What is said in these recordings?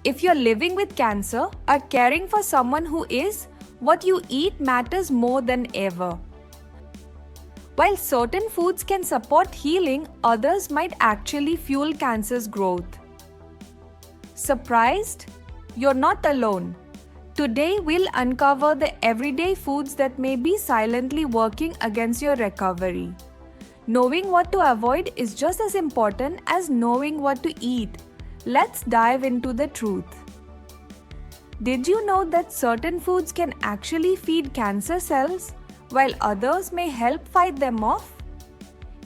If you're living with cancer or caring for someone who is, what you eat matters more than ever. While certain foods can support healing, others might actually fuel cancer's growth. Surprised? You're not alone. Today, we'll uncover the everyday foods that may be silently working against your recovery. Knowing what to avoid is just as important as knowing what to eat. Let's dive into the truth. Did you know that certain foods can actually feed cancer cells, while others may help fight them off?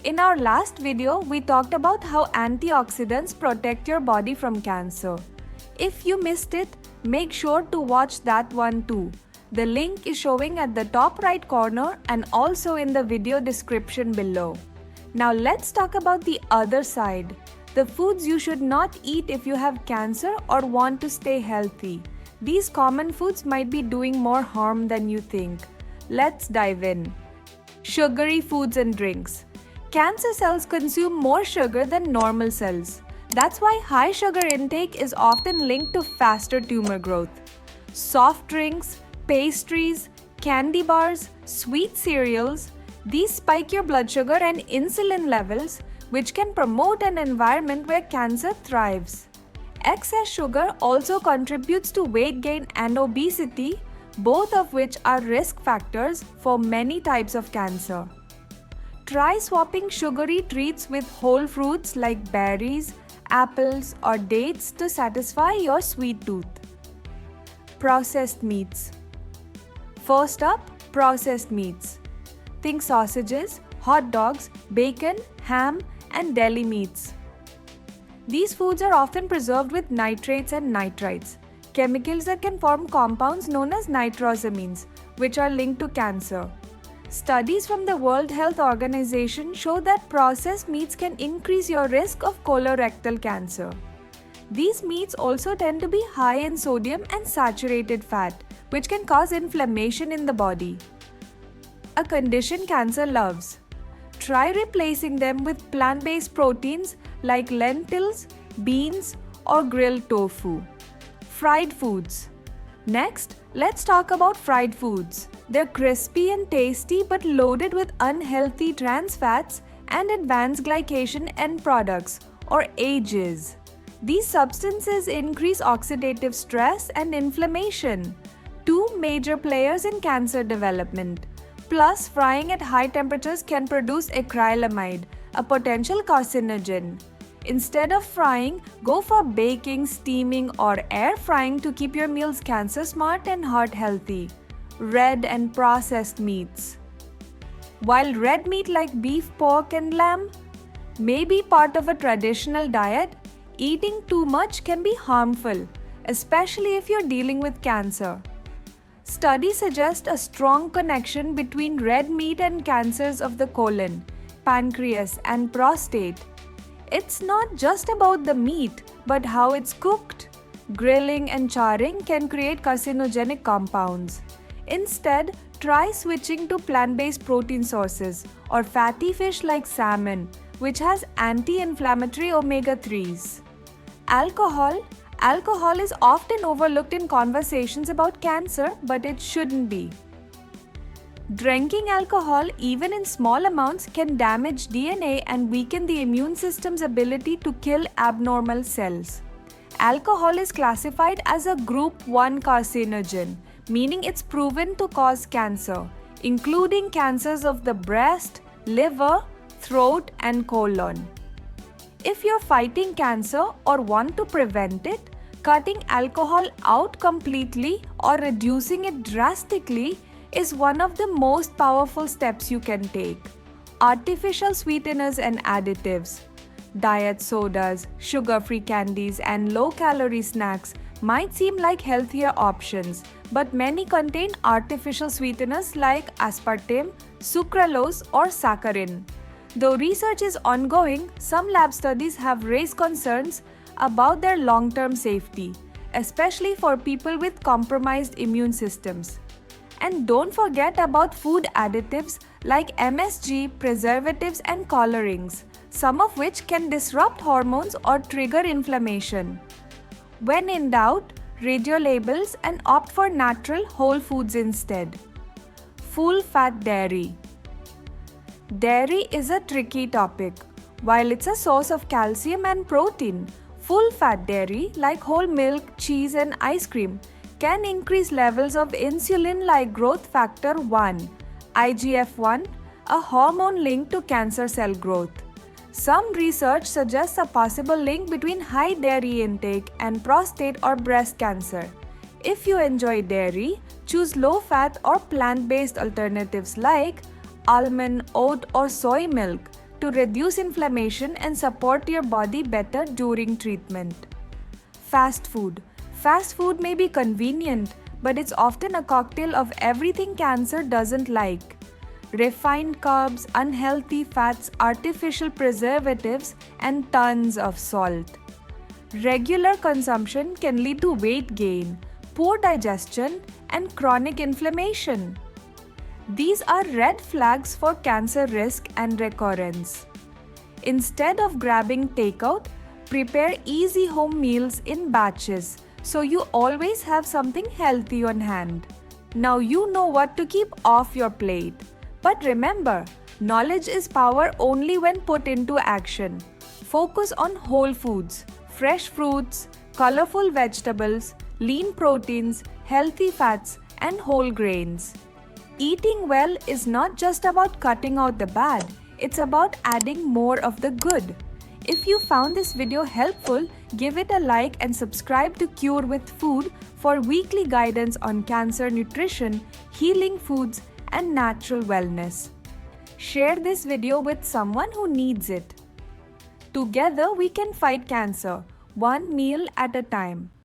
In our last video, we talked about how antioxidants protect your body from cancer. If you missed it, make sure to watch that one too. The link is showing at the top right corner and also in the video description below. Now let's talk about the other side. The foods you should not eat if you have cancer or want to stay healthy. These common foods might be doing more harm than you think. Let's dive in. Sugary foods and drinks. Cancer cells consume more sugar than normal cells. That's why high sugar intake is often linked to faster tumor growth. Soft drinks, pastries, candy bars, sweet cereals, these spike your blood sugar and insulin levels, which can promote an environment where cancer thrives. Excess sugar also contributes to weight gain and obesity, both of which are risk factors for many types of cancer. Try swapping sugary treats with whole fruits like berries, apples, or dates to satisfy your sweet tooth. Processed meats. First up, processed meats. Think sausages, hot dogs, bacon, ham, and deli meats. These foods are often preserved with nitrates and nitrites, chemicals that can form compounds known as nitrosamines, which are linked to cancer. Studies from the World Health Organization show that processed meats can increase your risk of colorectal cancer. These meats also tend to be high in sodium and saturated fat, which can cause inflammation in the body, a condition cancer loves. Try replacing them with plant-based proteins like lentils, beans, or grilled tofu. Fried foods. Next, let's talk about fried foods. They're crispy and tasty but loaded with unhealthy trans fats and advanced glycation end products, or AGEs. These substances increase oxidative stress and inflammation, two major players in cancer development. Plus, frying at high temperatures can produce acrylamide, a potential carcinogen. Instead of frying, go for baking, steaming, or air frying to keep your meals cancer smart and heart healthy. Red and processed meats. While red meat like beef, pork, and lamb may be part of a traditional diet, eating too much can be harmful, especially if you're dealing with cancer. Studies suggest a strong connection between red meat and cancers of the colon, pancreas, and prostate. It's not just about the meat, but how it's cooked. Grilling and charring can create carcinogenic compounds. Instead, try switching to plant-based protein sources or fatty fish like salmon, which has anti-inflammatory omega-3s. Alcohol is often overlooked in conversations about cancer, but it shouldn't be. Drinking alcohol, even in small amounts, can damage DNA and weaken the immune system's ability to kill abnormal cells. Alcohol is classified as a Group 1 carcinogen, meaning it's proven to cause cancer, including cancers of the breast, liver, throat, and colon. If you're fighting cancer or want to prevent it, cutting alcohol out completely or reducing it drastically is one of the most powerful steps you can take. Artificial sweeteners and additives. Diet sodas, sugar-free candies, and low-calorie snacks might seem like healthier options, but many contain artificial sweeteners like aspartame, sucralose, or saccharin. Though research is ongoing, some lab studies have raised concerns about their long-term safety, especially for people with compromised immune systems. And don't forget about food additives like MSG, preservatives, and colorings, some of which can disrupt hormones or trigger inflammation. When in doubt, read your labels and opt for natural whole foods instead. Full fat dairy. Dairy is a tricky topic. While it's a source of calcium and protein, full fat dairy like whole milk, cheese and ice cream can increase levels of insulin like growth factor 1, IGF-1, a hormone linked to cancer cell growth. Some research suggests a possible link between high dairy intake and prostate or breast cancer. If you enjoy dairy, choose low-fat or plant-based alternatives like almond, oat or soy milk to reduce inflammation and support your body better during treatment. Fast food. Fast food may be convenient, but it's often a cocktail of everything cancer doesn't like. Refined carbs, unhealthy fats, artificial preservatives, and tons of salt. Regular consumption can lead to weight gain, poor digestion, and chronic inflammation. These are red flags for cancer risk and recurrence. Instead of grabbing takeout, prepare easy home meals in batches so you always have something healthy on hand. Now you know what to keep off your plate. But remember, knowledge is power only when put into action. Focus on whole foods, fresh fruits, colorful vegetables, lean proteins, healthy fats, and whole grains. Eating well is not just about cutting out the bad, it's about adding more of the good. If you found this video helpful, give it a like and subscribe to Cure with Food for weekly guidance on cancer nutrition, healing foods, and natural wellness. Share this video with someone who needs it. Together we can fight cancer, one meal at a time.